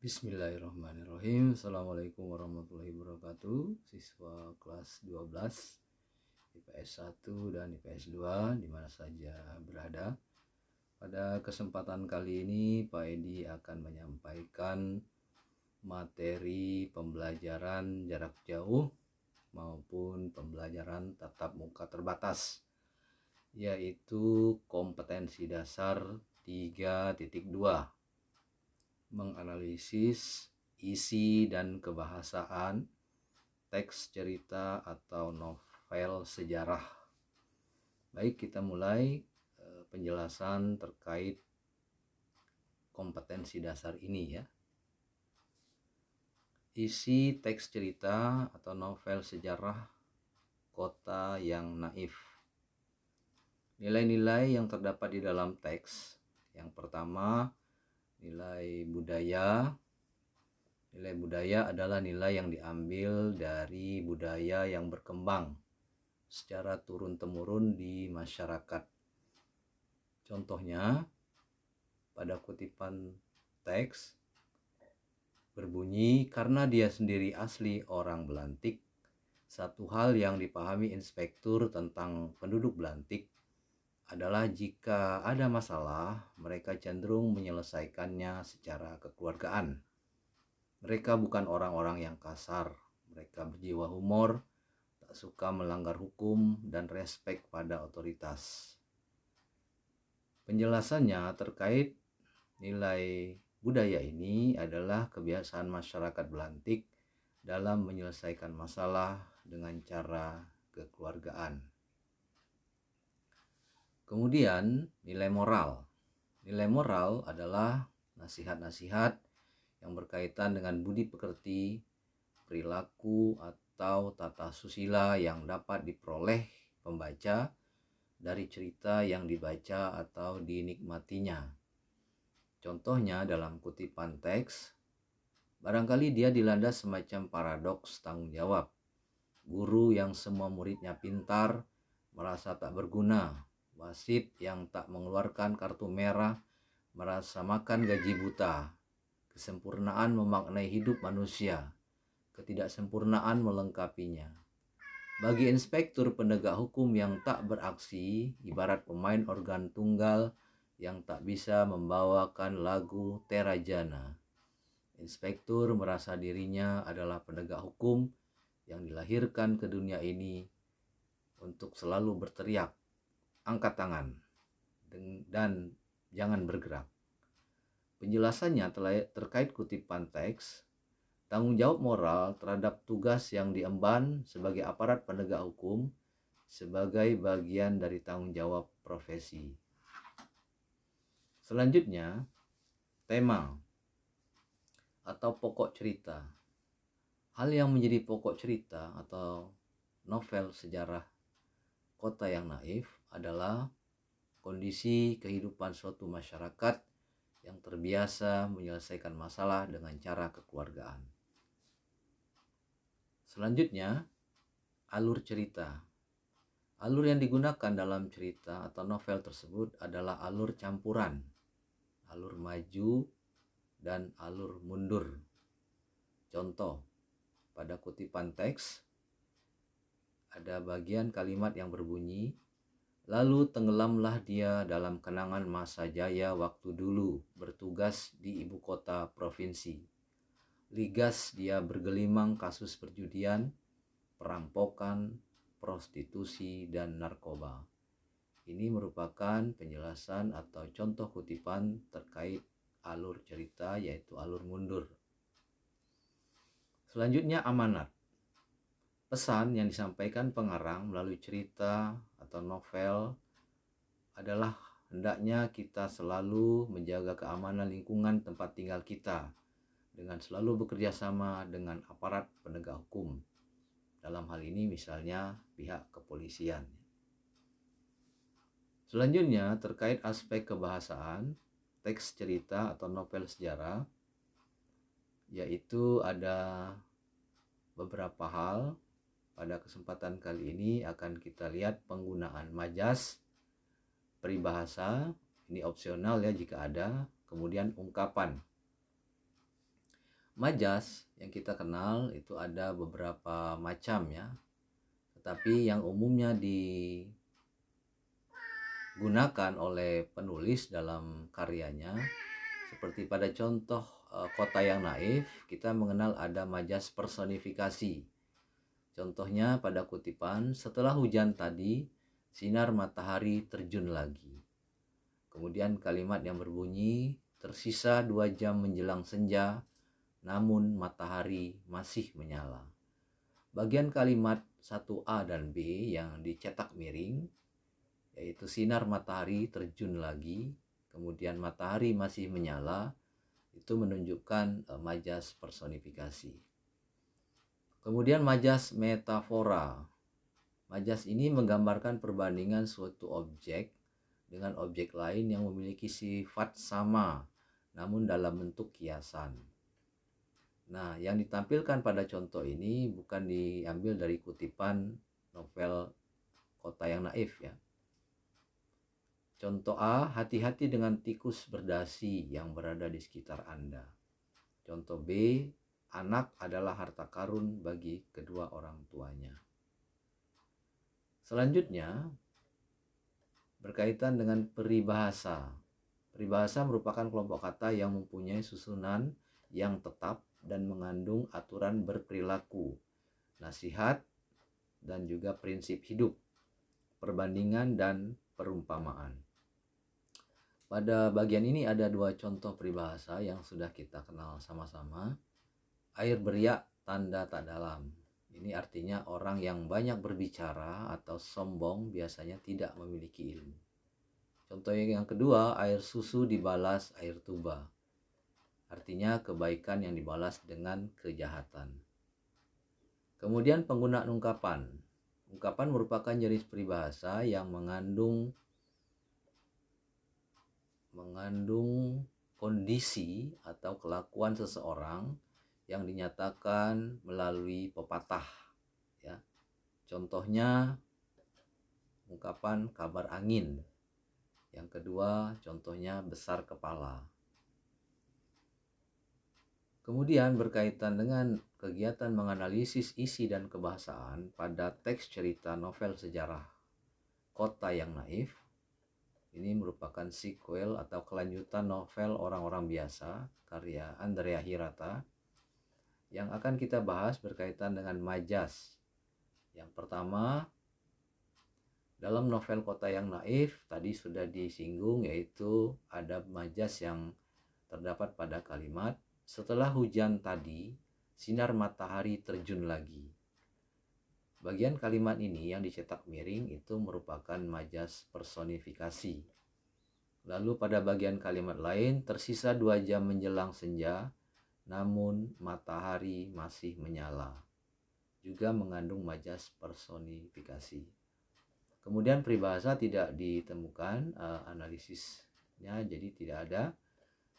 Bismillahirrahmanirrahim. Assalamualaikum warahmatullahi wabarakatuh. Siswa kelas 12 IPS 1 dan IPS 2 di mana saja berada. Pada kesempatan kali ini Pak Edi akan menyampaikan materi pembelajaran jarak jauh maupun pembelajaran tatap muka terbatas, yaitu kompetensi dasar 3.2, menganalisis isi dan kebahasaan teks cerita atau novel sejarah. Baik, kita mulai penjelasan terkait kompetensi dasar ini ya. Isi teks cerita atau novel sejarah Kota yang Naif. Nilai-nilai yang terdapat di dalam teks. Yang pertama, nilai budaya. Nilai budaya adalah nilai yang diambil dari budaya yang berkembang secara turun-temurun di masyarakat. Contohnya, pada kutipan teks berbunyi, karena dia sendiri asli orang Belantik, satu hal yang dipahami inspektur tentang penduduk Belantik adalah jika ada masalah, mereka cenderung menyelesaikannya secara kekeluargaan. Mereka bukan orang-orang yang kasar, mereka berjiwa humor, tak suka melanggar hukum, dan respek pada otoritas. Penjelasannya terkait nilai budaya ini adalah kebiasaan masyarakat Belantik dalam menyelesaikan masalah dengan cara kekeluargaan. Kemudian nilai moral. Nilai moral adalah nasihat-nasihat yang berkaitan dengan budi pekerti, perilaku atau tata susila yang dapat diperoleh pembaca dari cerita yang dibaca atau dinikmatinya. Contohnya dalam kutipan teks, barangkali dia dilanda semacam paradoks tanggung jawab. Guru yang semua muridnya pintar merasa tak berguna. Wasit yang tak mengeluarkan kartu merah merasa makan gaji buta. Kesempurnaan memaknai hidup manusia, ketidaksempurnaan melengkapinya. Bagi inspektur penegak hukum yang tak beraksi, ibarat pemain organ tunggal yang tak bisa membawakan lagu Terajana. Inspektur merasa dirinya adalah penegak hukum yang dilahirkan ke dunia ini untuk selalu berteriak, angkat tangan, dan jangan bergerak. Penjelasannya terkait kutipan teks, tanggung jawab moral terhadap tugas yang diemban sebagai aparat penegak hukum sebagai bagian dari tanggung jawab profesi. Selanjutnya, tema atau pokok cerita. Hal yang menjadi pokok cerita atau novel sejarah Kota yang Naif adalah kondisi kehidupan suatu masyarakat yang terbiasa menyelesaikan masalah dengan cara kekeluargaan. Selanjutnya, alur cerita. Alur yang digunakan dalam cerita atau novel tersebut adalah alur campuran, alur maju, dan alur mundur. Contoh, pada kutipan teks, ada bagian kalimat yang berbunyi, lalu tenggelamlah dia dalam kenangan masa jaya waktu dulu bertugas di ibu kota provinsi. Ligas dia bergelimang kasus perjudian, perampokan, prostitusi, dan narkoba. Ini merupakan penjelasan atau contoh kutipan terkait alur cerita, yaitu alur mundur. Selanjutnya, amanat. Pesan yang disampaikan pengarang melalui cerita atau novel adalah hendaknya kita selalu menjaga keamanan lingkungan tempat tinggal kita dengan selalu bekerja sama dengan aparat penegak hukum. Dalam hal ini misalnya pihak kepolisian. Selanjutnya terkait aspek kebahasaan teks cerita atau novel sejarah, yaitu ada beberapa hal. Pada kesempatan kali ini akan kita lihat penggunaan majas, peribahasa, ini opsional ya jika ada, kemudian ungkapan. Majas yang kita kenal itu ada beberapa macam ya, tetapi yang umumnya digunakan oleh penulis dalam karyanya, seperti pada contoh Kota yang Naif, kita mengenal ada majas personifikasi. Contohnya pada kutipan, setelah hujan tadi, sinar matahari terjun lagi. Kemudian kalimat yang berbunyi, tersisa 2 jam menjelang senja, namun matahari masih menyala. Bagian kalimat 1A dan B yang dicetak miring, yaitu sinar matahari terjun lagi, kemudian matahari masih menyala, itu menunjukkan majas personifikasi. Kemudian majas metafora. Majas ini menggambarkan perbandingan suatu objek dengan objek lain yang memiliki sifat sama, namun dalam bentuk kiasan. Nah, yang ditampilkan pada contoh ini bukan diambil dari kutipan novel Kota yang Naif ya. Contoh A, hati-hati dengan tikus berdasi yang berada di sekitar Anda. Contoh B, anak adalah harta karun bagi kedua orang tuanya. Selanjutnya, berkaitan dengan peribahasa. Peribahasa merupakan kelompok kata yang mempunyai susunan yang tetap dan mengandung aturan berperilaku, nasihat, dan juga prinsip hidup, perbandingan, dan perumpamaan. Pada bagian ini ada 2 contoh peribahasa yang sudah kita kenal sama-sama. Air beriak, tanda tak dalam. Ini artinya orang yang banyak berbicara atau sombong biasanya tidak memiliki ilmu. Contoh yang kedua, air susu dibalas air tuba. Artinya kebaikan yang dibalas dengan kejahatan. Kemudian penggunaan ungkapan. Ungkapan merupakan jenis peribahasa yang mengandung kondisi atau kelakuan seseorang yang dinyatakan melalui pepatah ya. Contohnya ungkapan kabar angin. Yang kedua contohnya besar kepala. Kemudian berkaitan dengan kegiatan menganalisis isi dan kebahasaan pada teks cerita novel sejarah Kota yang Naif. Ini merupakan sequel atau kelanjutan novel Orang-orang Biasa karya Andrea Hirata. Yang akan kita bahas berkaitan dengan majas. Yang pertama, dalam novel Kota yang Naif tadi sudah disinggung, yaitu ada majas yang terdapat pada kalimat setelah hujan tadi, sinar matahari terjun lagi. Bagian kalimat ini yang dicetak miring itu merupakan majas personifikasi. Lalu pada bagian kalimat lain, tersisa 2 jam menjelang senja, namun matahari masih menyala, juga mengandung majas personifikasi. Kemudian peribahasa tidak ditemukan analisisnya, jadi tidak ada.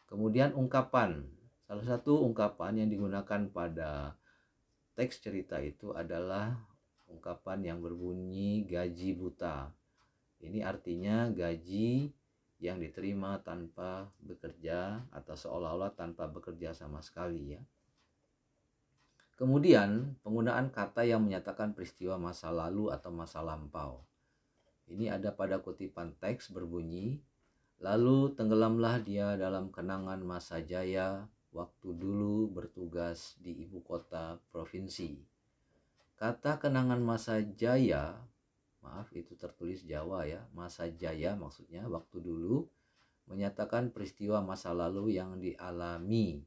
Kemudian ungkapan. Salah satu ungkapan yang digunakan pada teks cerita itu adalah ungkapan yang berbunyi gaji buta. Ini artinya gaji yang diterima tanpa bekerja atau seolah-olah tanpa bekerja sama sekali ya. Kemudian penggunaan kata yang menyatakan peristiwa masa lalu atau masa lampau. Ini ada pada kutipan teks berbunyi, lalu tenggelamlah dia dalam kenangan masa jaya waktu dulu bertugas di ibu kota provinsi. Kata kenangan masa jaya, maaf itu tertulis Jawa ya, masa jaya maksudnya waktu dulu, menyatakan peristiwa masa lalu yang dialami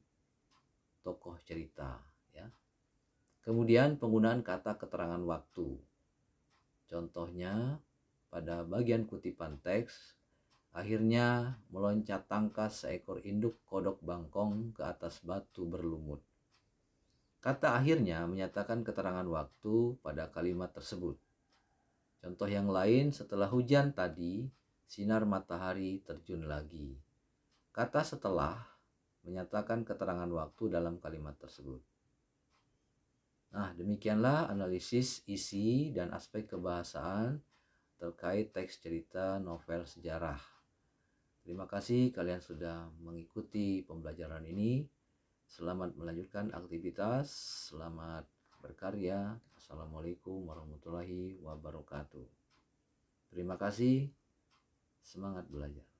tokoh cerita ya. Kemudian penggunaan kata keterangan waktu. Contohnya pada bagian kutipan teks, akhirnya meloncat tangkas seekor induk kodok bangkong ke atas batu berlumut. Kata akhirnya menyatakan keterangan waktu pada kalimat tersebut. Contoh yang lain, setelah hujan tadi, sinar matahari terjun lagi. Kata setelah menyatakan keterangan waktu dalam kalimat tersebut. Nah, demikianlah analisis isi dan aspek kebahasaan terkait teks cerita novel sejarah. Terima kasih kalian sudah mengikuti pembelajaran ini. Selamat melanjutkan aktivitas, selamat berkarya. Assalamualaikum warahmatullahi wabarakatuh. Terima kasih, semangat belajar.